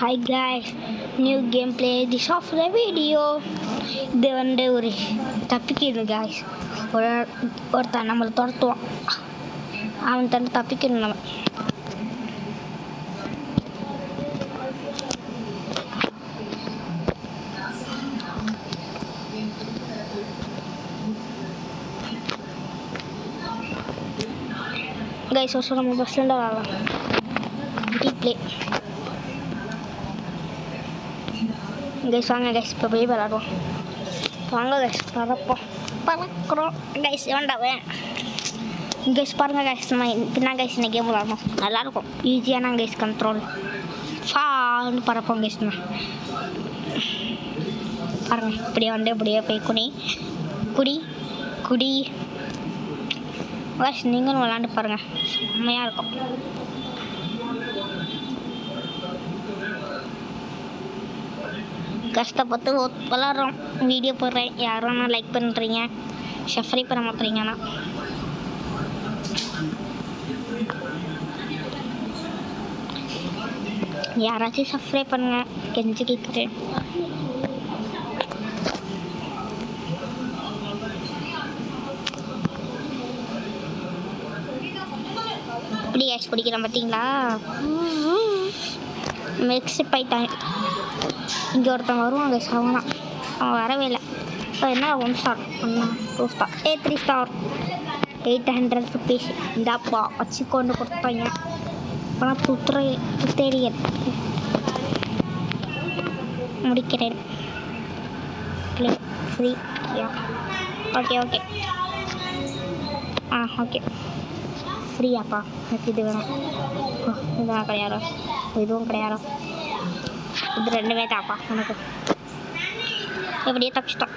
Hi guys, new gameplay this of the video. இது வந்து ஒரு தப்பிக்கணும் guys. ஒருத்தன் நம்மளை துரத்துவான், அவன் தந்து தப்பிக்கணும் நம்ம. guys ஒரு நம்ம பஸ்ல இருந்து வரலாம். ப்ளே கைஸ் வாங்க கைஸ், இப்போ போய் விளாடுவோம் வாங்க கைஸ். பறக்கிறோம் கைஸ். வேண்டாவேன் கைஸ், பாருங்கள் கைஸ், நம்ம இப்படின்னா கைஸ் இந்த கேம் விளாடணும், நல்லாயிருக்கும். ஈஸியான கைஸ் கண்ட்ரோல் ஃபான்னு பறப்போம் கைஸ். நம்ம பாருங்கள், இப்படியே வந்து இப்படியே போய் குடி கைஸ், நீங்களும் விளாண்டு பாருங்கள், செம்மையாக இருக்கும். கஷ்டப்பட்டு விளாட்றோம், வீடியோ போடுறேன், யாரும் லைக் பண்ணுறீங்க, சப்ஸ்கிரைப் பண்ண மாட்டீங்கன்னா யாராச்சும் சப்ஸ்கிரைப் பண்ணுங்க, கெஞ்சி கேட்குறேன். இப்படி கேஷ் பிடிக்கிறேன் பார்த்தீங்களா, மிக்ஸ் பைத்தான். இங்கே ஒருத்தன் வருவாங்க சவனா, அவன் வரவே இல்லை. என்ன 1 ஸ்டார் 2 ஸ்டார் 3 ஸ்டார் 800 ருபீஸ் இந்தாப்பா வச்சு கொண்டு கொடுத்தாங்க. ஆனால் துத்தேரியன் முடிக்கிறேன். Play free okay okay okay ஃப்ரீயாப்பா. எனக்கு இது வேணும். இதுதான் கிடையாதோ, இதுவும் கிடையாதோ, இது ரெண்டுமே தாப்பா எனக்கு. எப்படியே தப்பிச்சிட்டோம்.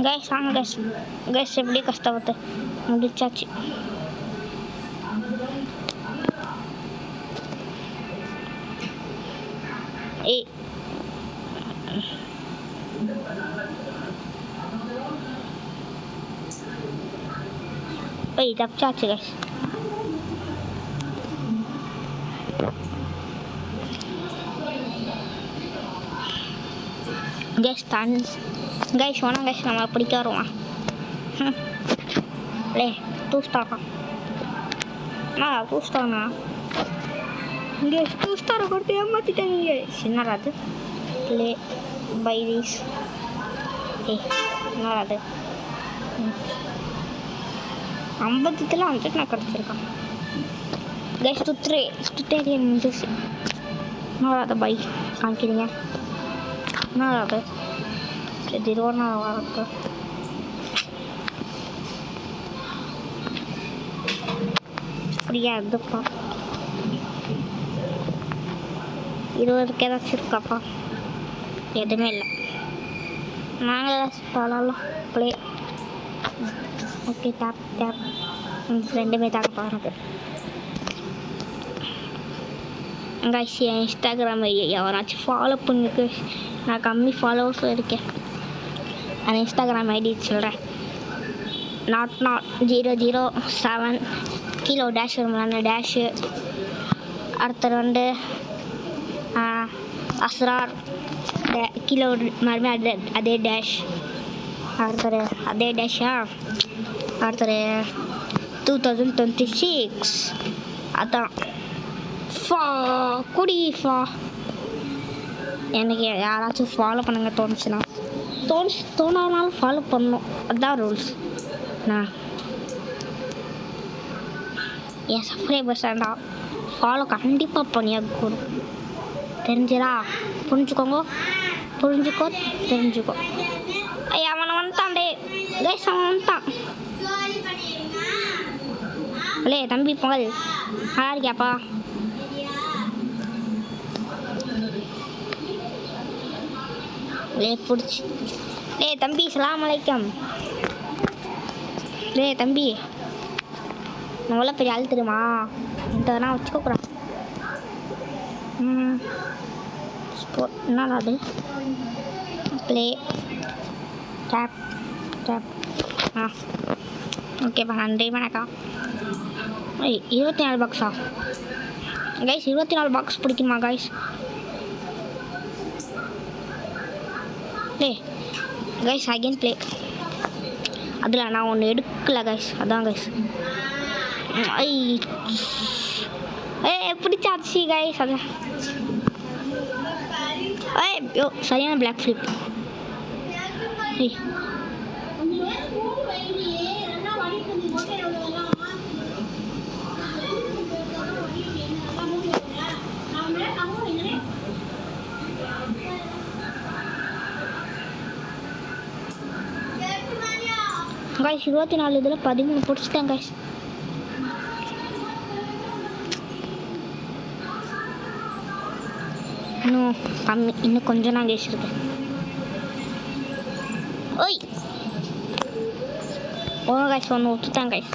கைஸ் வாங்க கைஸ், கைஸ் எப்படியே கஷ்டப்பட்டு முடிச்சாச்சு. தப்பிச்சாச்சு கைஸ். கைஸ் வேணாம் கைஸ், நம்ம பிடிக்க வருவான். லே 2 ஸ்டாரா 2 ஸ்டார்ண்ணா. இங்கே 2 ஸ்டாரை கொடுத்து ஏமாற்றிட்டாங்க. என்னடா அது, ப்ளே பை தீஸ். என்னடா அது, 50 நான் கிடச்சிருக்கான் கைஸ். துத்தேரியன் முடிஞ்சிச்சு. என்னடா அதை பை காமிக்கிறீங்க, என்னடா அது 0 வரக்கு. ஃப்ரீயா இருந்துப்பா, 20 ஏதாச்சும் இருக்காப்பா, எதுவுமே இல்லை. நாங்கள் ஏதாச்சும் பழலாம் ப்ளே. ஓகே டேப் ரெண்டுமே தாக்க பாருங்க கைஸ். என் இன்ஸ்டாகிராம் ஐடியா யாராச்சும் ஃபாலோ பண்ணுங்க, நான் கம்மி ஃபாலோவர்ஸும் இருக்கேன். அந்த இன்ஸ்டாகிராம் ஐடி சொல்கிறேன், not 007 கீழே டேஷ் வருமான டேஷு. அடுத்தது வந்து அஸ்ரார் கீழே மறுபடியும் அதே டேஷ். அடுத்தது அதே டேஷா. அடுத்தது 2026 அதான் குடி எனக்கு யாராச்சும் ஃபாலோ பண்ணுங்க தோணுச்சுன்னா, தோணாதனாலும் ஃபாலோ பண்ணணும், அதுதான் ரூல்ஸ். நான் என் சப்ஸ்கிரைபர்ஸ் வேண்டா ஃபாலோ கண்டிப்பாக பண்ணியாகணும், தெரிஞ்சதா? புரிஞ்சுக்கோ. ஐயா அவனை வந்துட்டான்டே கைஸ், அவன் வந்துட்டான். லே தம்பி பொங்கல் நல்லா இருக்கியாப்பா? லே பிடிச்சி. லே தம்பி சலாம் அலைக்கம். லே தம்பி எவ்வளோ பெரிய ஆள் தெரியுமா, இந்த வச்சுக்கக்கூடாது. என்னடா அது ப்ளே டேப் டேப் ஓகேப்பா, நன்றி வணக்கம். 24 பாக்ஸா கைஸ்? 24 பாக்ஸ் பிடிக்குமா guys? Play guys, again play. அதில் நான் ஒன்று எடுக்கல கைஸ், அதான் கைஸ். பிடிச்சாச்சு கைஸ். அதான் சரியான பிளாக் ஃப்ளிப். கைஸ் 24 இதில் 13 பிடிச்சிட்டேன் கைஸ். இன்னும் கம்மி, இன்னும் கொஞ்சம் நான் கைஸ் இருக்கேன். ஓய் கைஸ், ஒன்று விட்டுட்டேன் கைஸ்.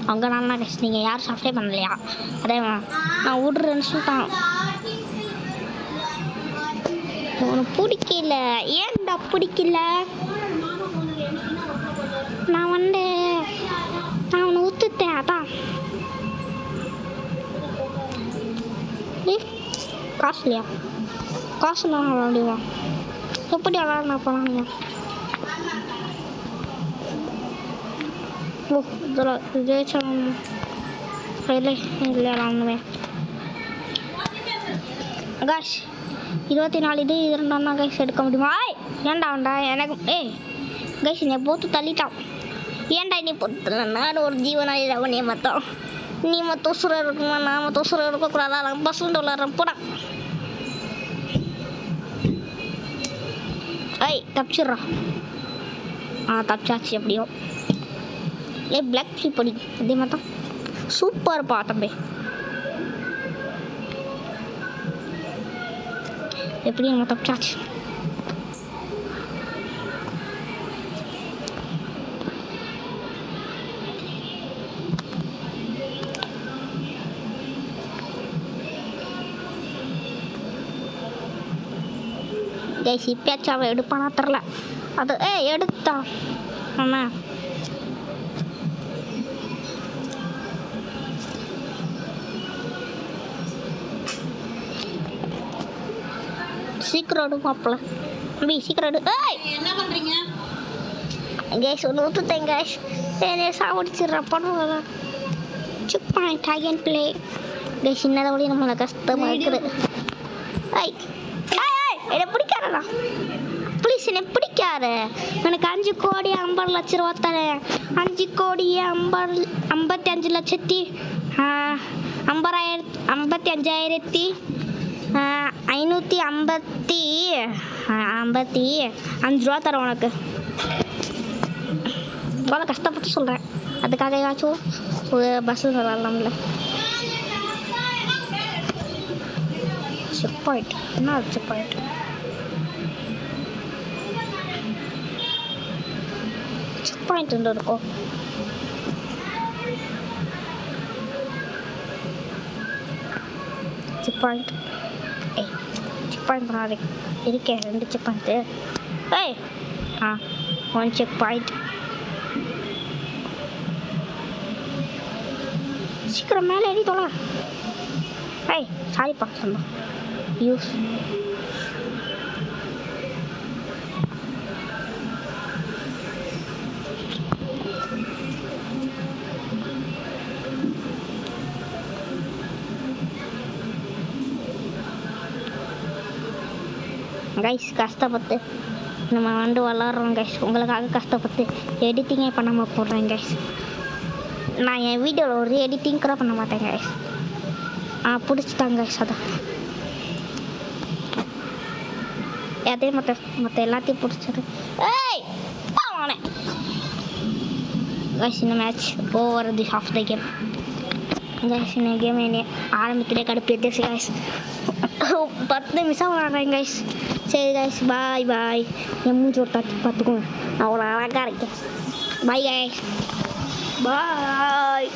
அவங்க நான் கைஸ், நீங்கள் யாரும் சப்ஸ்கிரைப் பண்ணலையா? அதே நான் விட்றேன்னு சொல்லிட்டான். உனக்கு பிடிக்கல, ஏன்டா பிடிக்கல? நான் உன்னை ஊற்றுட்டேன். அதான் காசு இல்லையா? காசு இல்லாம விளாடுவா? எப்படி விளாட்னா போனாங்க? ஓ இதில் ஜெயிச்சாலும் இல்லை விளாடுவேன் காஷ். 24 இது 2 கைஸ் எடுக்க முடியுமா? ஏன்டா எனக்கு கைஸ் என்னை போட்டு தள்ளிட்டான். ஏன்டா நீ பொறுத்தல? நான் ஒரு ஜீவனாக அவனே மொத்தம். நீ மொத்தம் உசுர இருக்குமா? நான் மொத்தம் உசுர இருக்கக்கூடாதா? பஸ்ஸுண்டு விளாட்றேன் போடா. தப்பிச்சிட்றா. தப்பிச்சாச்சு எப்படியோ. பிளாக் ஃப்ளிப் படி அதே மாதிரி தான். சூப்பர்ப்பா தம்பி. எப்படி நம்ம தப்பிச்சாச்சு. கைஸ் இப்பயாச்சும் அவன் எடுப்பானா தெரில. அது எடுத்தா அண்ணா. சீக்கிரம் எடுப்பாப்ல தம்பி, சீக்கிரம் எடு. என்ன பண்ணுறீங்க கைஸ்? ஒன்று விட்டுட்டேன் கைஸ். சாப்பிடுச்சிட்ற பண்ணுவாங்க. Check point again play guys. இன்னதை வழி நம்மளை கஷ்டமாக இருக்குது. என்னை பிடிக்காதடா ப்ளீஸ், என்னை பிடிக்காது. எனக்கு 5 கோடி 50 லட்ச ரூபா தரேன். 5 கோடி 55 லட்சத்தி 55,555 ரூபா தரேன் உனக்கு. இவ்வளோ கஷ்டப்பட்டு சொல்கிறேன். அதுக்காக ஏதாச்சும் ஒரு பஸ்ஸில் விளாட்லாம்ல. செக் பாயிண்ட் என்ன செக் பாயிண்ட்? செக் பாயிண்ட் ரெண்டு இருக்கும். செக் பாயிண்ட் செக் பாயிண்ட் பண்ணாரு இருக்கேன். 2 செக் பாயிண்ட்டு. 1 check point. சீக்கிரம் மேலே ஏறி தொலை. சாரிப்பா சொன்னா யூஸ். கைஸ் கஷ்டப்பட்டு நம்ம விளாட்றோம் கைஸ். உங்களுக்காக கஷ்டப்பட்டு எடிட்டிங்கே பண்ணாமல் போடுறேன் கைஸ். நான் என் வீடியோவில் ஒரு எடிட்டிங் கூட பண்ண மாட்டேன் கைஸ். பிடிச்சிட்டாங்க கைஸ். அதான் அதே மற்ற எல்லாத்தையும் பிடிச்சது. கைஸ் இந்த match over the of the game guys. இந்த கேம் என்ன ஆரம்பத்திலே கடுப்பு எடுத்துச்சு கைஸ். 10 நிமிஷம் விளாட்றேன் கைஸ். சரி கைஸ், பாய் பாய். என் மூஞ்சி ஒரு தட்டி பார்த்துக்கோங்க. நான் அவ்வளோ அழகாக இருக்கேன். பாய் கைஸ், பாய்.